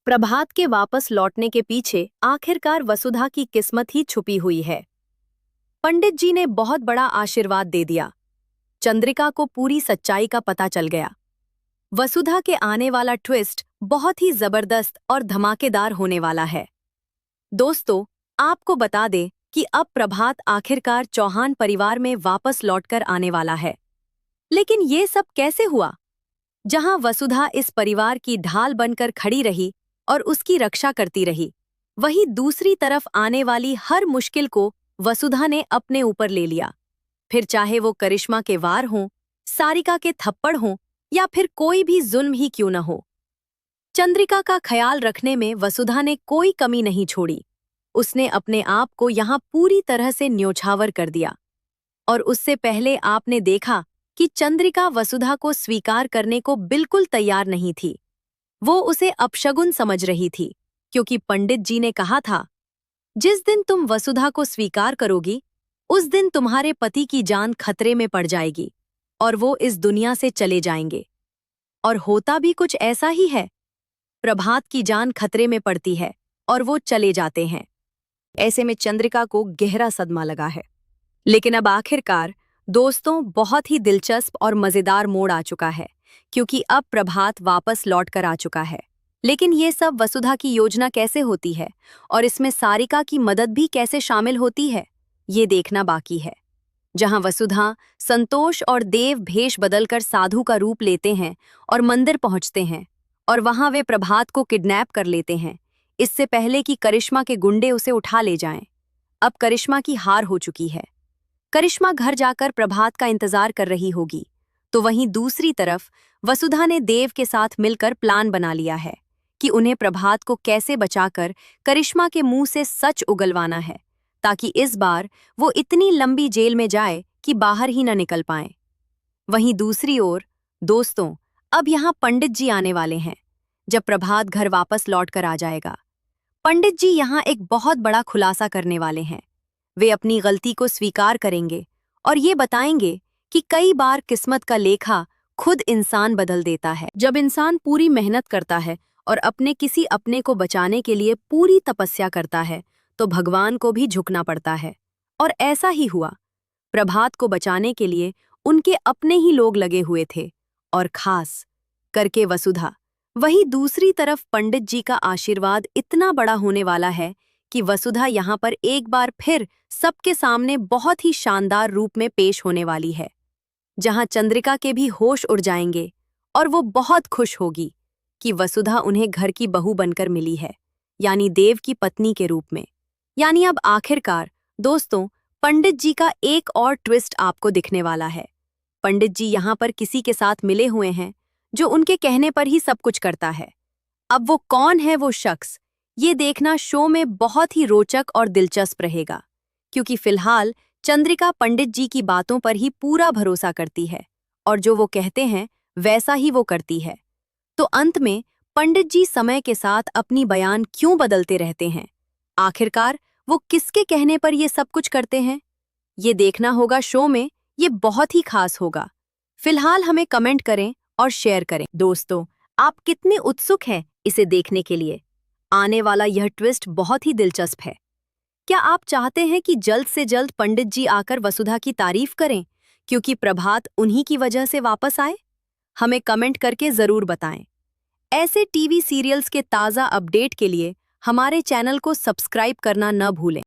प्रभात के वापस लौटने के पीछे आखिरकार वसुधा की किस्मत ही छुपी हुई है। पंडित जी ने बहुत बड़ा आशीर्वाद दे दिया। चंद्रिका को पूरी सच्चाई का पता चल गया। वसुधा के आने वाला ट्विस्ट बहुत ही जबरदस्त और धमाकेदार होने वाला है। दोस्तों, आपको बता दें कि अब प्रभात आखिरकार चौहान परिवार में वापस लौटकर आने वाला है। लेकिन ये सब कैसे हुआ? जहां वसुधा इस परिवार की ढाल बनकर खड़ी रही और उसकी रक्षा करती रही, वहीं दूसरी तरफ आने वाली हर मुश्किल को वसुधा ने अपने ऊपर ले लिया। फिर चाहे वो करिश्मा के वार हों, सारिका के थप्पड़ हों या फिर कोई भी जुल्म ही क्यों न हो, चंद्रिका का ख्याल रखने में वसुधा ने कोई कमी नहीं छोड़ी। उसने अपने आप को यहाँ पूरी तरह से न्योछावर कर दिया। और उससे पहले आपने देखा कि चंद्रिका वसुधा को स्वीकार करने को बिल्कुल तैयार नहीं थी। वो उसे अपशगुन समझ रही थी, क्योंकि पंडित जी ने कहा था, जिस दिन तुम वसुधा को स्वीकार करोगी, उस दिन तुम्हारे पति की जान खतरे में पड़ जाएगी और वो इस दुनिया से चले जाएंगे। और होता भी कुछ ऐसा ही है। प्रभात की जान खतरे में पड़ती है और वो चले जाते हैं। ऐसे में चंद्रिका को गहरा सदमा लगा है। लेकिन अब आखिरकार दोस्तों, बहुत ही दिलचस्प और मजेदार मोड़ आ चुका है, क्योंकि अब प्रभात वापस लौट कर आ चुका है। लेकिन ये सब वसुधा की योजना कैसे होती है और इसमें सारिका की मदद भी कैसे शामिल होती है, ये देखना बाकी है। जहां वसुधा, संतोष और देव भेष बदलकर साधु का रूप लेते हैं और मंदिर पहुंचते हैं, और वहां वे प्रभात को किडनैप कर लेते हैं, इससे पहले कि करिश्मा के गुंडे उसे उठा ले जाएं। अब करिश्मा की हार हो चुकी है। करिश्मा घर जाकर प्रभात का इंतजार कर रही होगी, तो वहीं दूसरी तरफ वसुधा ने देव के साथ मिलकर प्लान बना लिया है कि उन्हें प्रभात को कैसे बचाकर करिश्मा के मुंह से सच उगलवाना है, ताकि इस बार वो इतनी लंबी जेल में जाए कि बाहर ही न निकल पाए। वहीं दूसरी ओर दोस्तों, अब यहाँ पंडित जी आने वाले हैं। जब प्रभात घर वापस लौट कर आ जाएगा, पंडित जी यहाँ एक बहुत बड़ा खुलासा करने वाले हैं। वे अपनी गलती को स्वीकार करेंगे और ये बताएंगे कि कई बार किस्मत का लेखा खुद इंसान बदल देता है। जब इंसान पूरी मेहनत करता है और किसी अपने को बचाने के लिए पूरी तपस्या करता है, तो भगवान को भी झुकना पड़ता है। और ऐसा ही हुआ। प्रभात को बचाने के लिए उनके अपने ही लोग लगे हुए थे, और खास करके वसुधा। वहीं दूसरी तरफ पंडित जी का आशीर्वाद इतना बड़ा होने वाला है कि वसुधा यहाँ पर एक बार फिर सबके सामने बहुत ही शानदार रूप में पेश होने वाली है, जहाँ चंद्रिका के भी होश उड़ जाएंगे और वो बहुत खुश होगी कि वसुधा उन्हें घर की बहू बनकर मिली है, यानी देव की पत्नी के रूप में। यानी अब आखिरकार दोस्तों, पंडित जी का एक और ट्विस्ट आपको दिखने वाला है। पंडित जी यहाँ पर किसी के साथ मिले हुए हैं जो उनके कहने पर ही सब कुछ करता है। अब वो कौन है वो शख्स, ये देखना शो में बहुत ही रोचक और दिलचस्प रहेगा, क्योंकि फिलहाल चंद्रिका पंडित जी की बातों पर ही पूरा भरोसा करती है और जो वो कहते हैं वैसा ही वो करती है। तो अंत में पंडित जी समय के साथ अपनी बयान क्यों बदलते रहते हैं? आखिरकार वो किसके कहने पर ये सब कुछ करते हैं? ये देखना होगा शो में। ये बहुत ही खास होगा। फिलहाल हमें कमेंट करें और शेयर करें। दोस्तों, आप कितने उत्सुक हैं इसे देखने के लिए? आने वाला यह ट्विस्ट बहुत ही दिलचस्प है। क्या आप चाहते हैं कि जल्द से जल्द पंडित जी आकर वसुधा की तारीफ करें, क्योंकि प्रभात उन्हीं की वजह से वापस आए? हमें कमेंट करके जरूर बताएं। ऐसे टीवी सीरियल्स के ताज़ा अपडेट के लिए हमारे चैनल को सब्सक्राइब करना न भूलें।